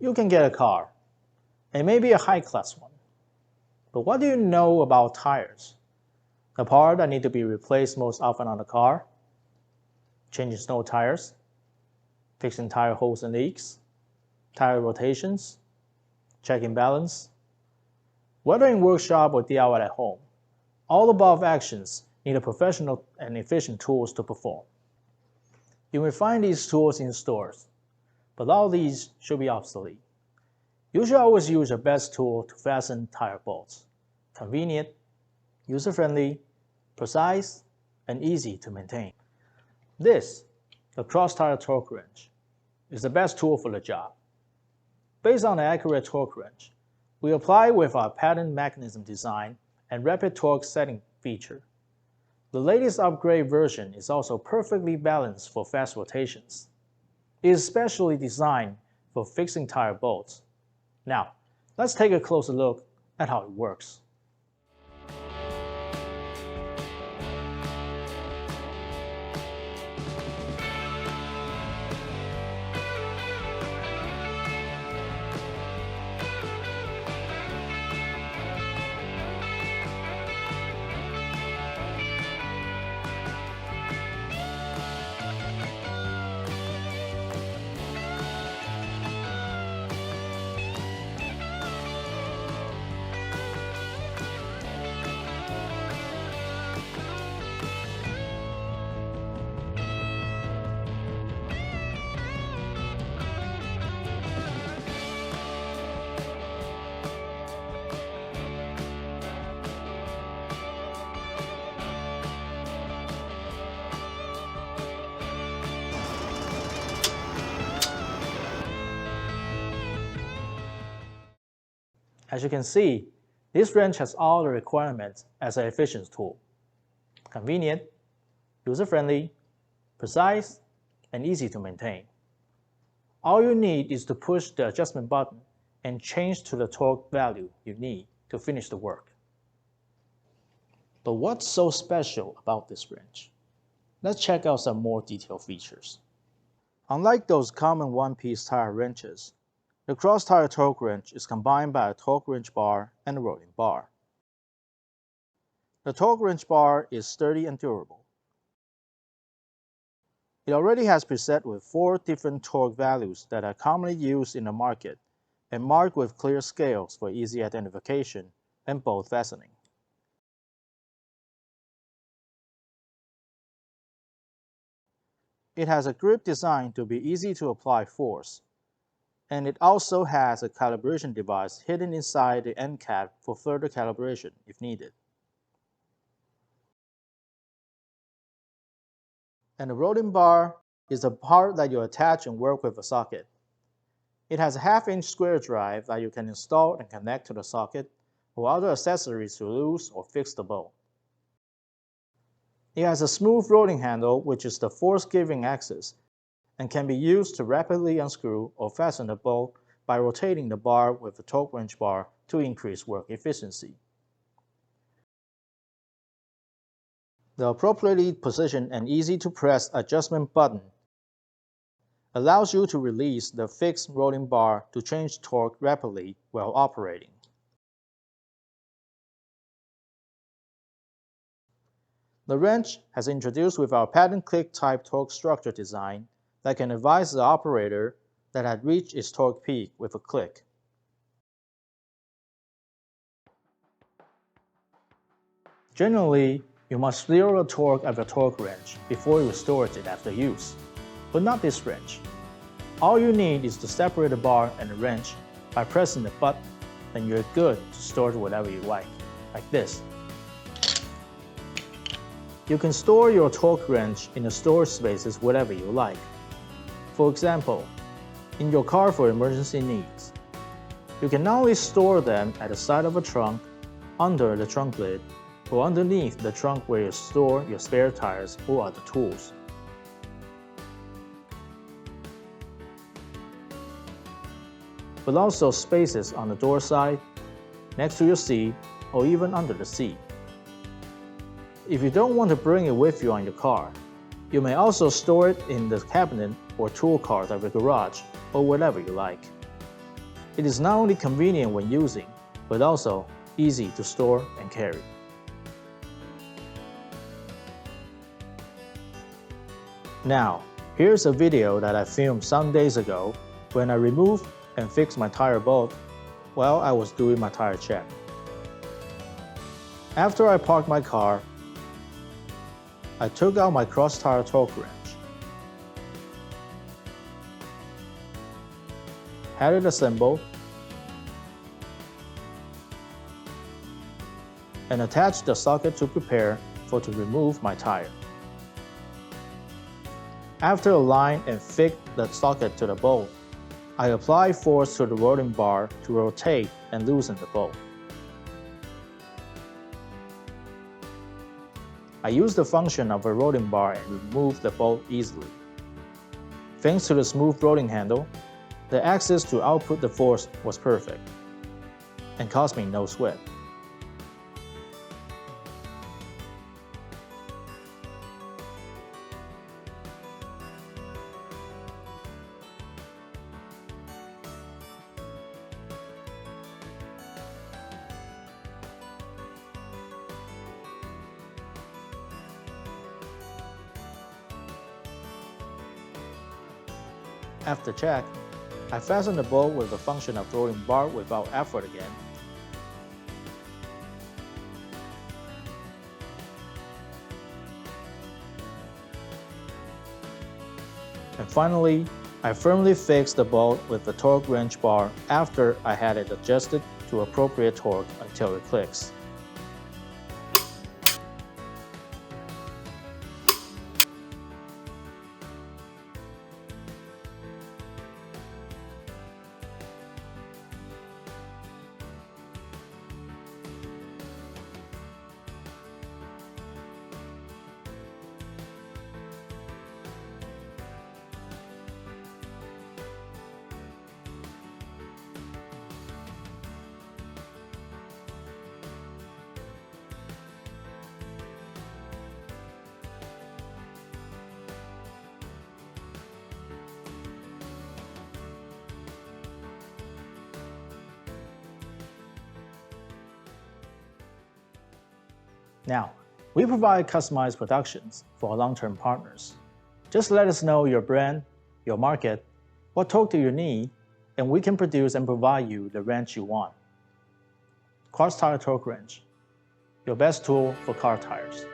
You can get a car, and maybe a high-class one. But what do you know about tires? The part that need to be replaced most often on the car? Changing snow tires, fixing tire holes and leaks, tire rotations, checking balance. Whether in workshop or DIY at home, all above actions need a professional and efficient tools to perform. You may find these tools in stores, but all these should be obsolete. You should always use your best tool to fasten tire bolts. Convenient, user-friendly, precise, and easy to maintain. This, the cross-tire torque wrench, is the best tool for the job. Based on the accurate torque wrench, we apply with our patent mechanism design and rapid torque setting feature. The latest upgrade version is also perfectly balanced for fast rotations. It is specially designed for fixing tire bolts. Now, let's take a closer look at how it works. As you can see, this wrench has all the requirements as an efficient tool. Convenient, user-friendly, precise, and easy to maintain. All you need is to push the adjustment button and change to the torque value you need to finish the work. But what's so special about this wrench? Let's check out some more detailed features. Unlike those common one-piece tire wrenches, the cross-tire torque wrench is combined by a torque wrench bar and a rolling bar. The torque wrench bar is sturdy and durable. It already has preset with 4 different torque values that are commonly used in the market and marked with clear scales for easy identification and bolt fastening. It has a grip designed to be easy to apply force, and it also has a calibration device hidden inside the end cap for further calibration if needed. And the rolling bar is the part that you attach and work with a socket. It has a 1/2-inch square drive that you can install and connect to the socket or other accessories to loose or fix the bolt. It has a smooth rolling handle, which is the force-giving axis, and can be used to rapidly unscrew or fasten the bolt by rotating the bar with the torque wrench bar to increase work efficiency. The appropriately positioned and easy-to-press adjustment button allows you to release the fixed rolling bar to change torque rapidly while operating. The wrench has introduced with our patent click-type torque structure design that can advise the operator that had reached its torque peak with a click. Generally, you must zero the torque of the torque wrench before you restore it after use, but not this wrench. All you need is to separate the bar and the wrench by pressing the button, and you're good to store it whatever you like this. You can store your torque wrench in the storage spaces whatever you like. For example, in your car for emergency needs. You can not only store them at the side of a trunk, under the trunk lid, or underneath the trunk where you store your spare tires or other tools. But also spaces on the door side, next to your seat, or even under the seat. If you don't want to bring it with you on your car, you may also store it in the cabinet or tool cart of your garage, or whatever you like. It is not only convenient when using, but also easy to store and carry. Now, here's a video that I filmed some days ago when I removed and fixed my tire bolt while I was doing my tire check. After I parked my car, I took out my cross tire torque wrench, had it assembled, and attached the socket to prepare to remove my tire. After aligning and fixed the socket to the bolt, I applied force to the rolling bar to rotate and loosen the bolt. I used the function of a rolling bar and removed the bolt easily. Thanks to the smooth rolling handle, the access to output the force was perfect and caused me no sweat. After check, I fastened the bolt with the function of rolling bar without effort again. And finally, I firmly fixed the bolt with the torque wrench bar after I had it adjusted to appropriate torque until it clicks. Now, we provide customized productions for our long-term partners. Just let us know your brand, your market, what torque do you need, and we can produce and provide you the wrench you want. Cross Tire Torque Wrench, your best tool for car tires.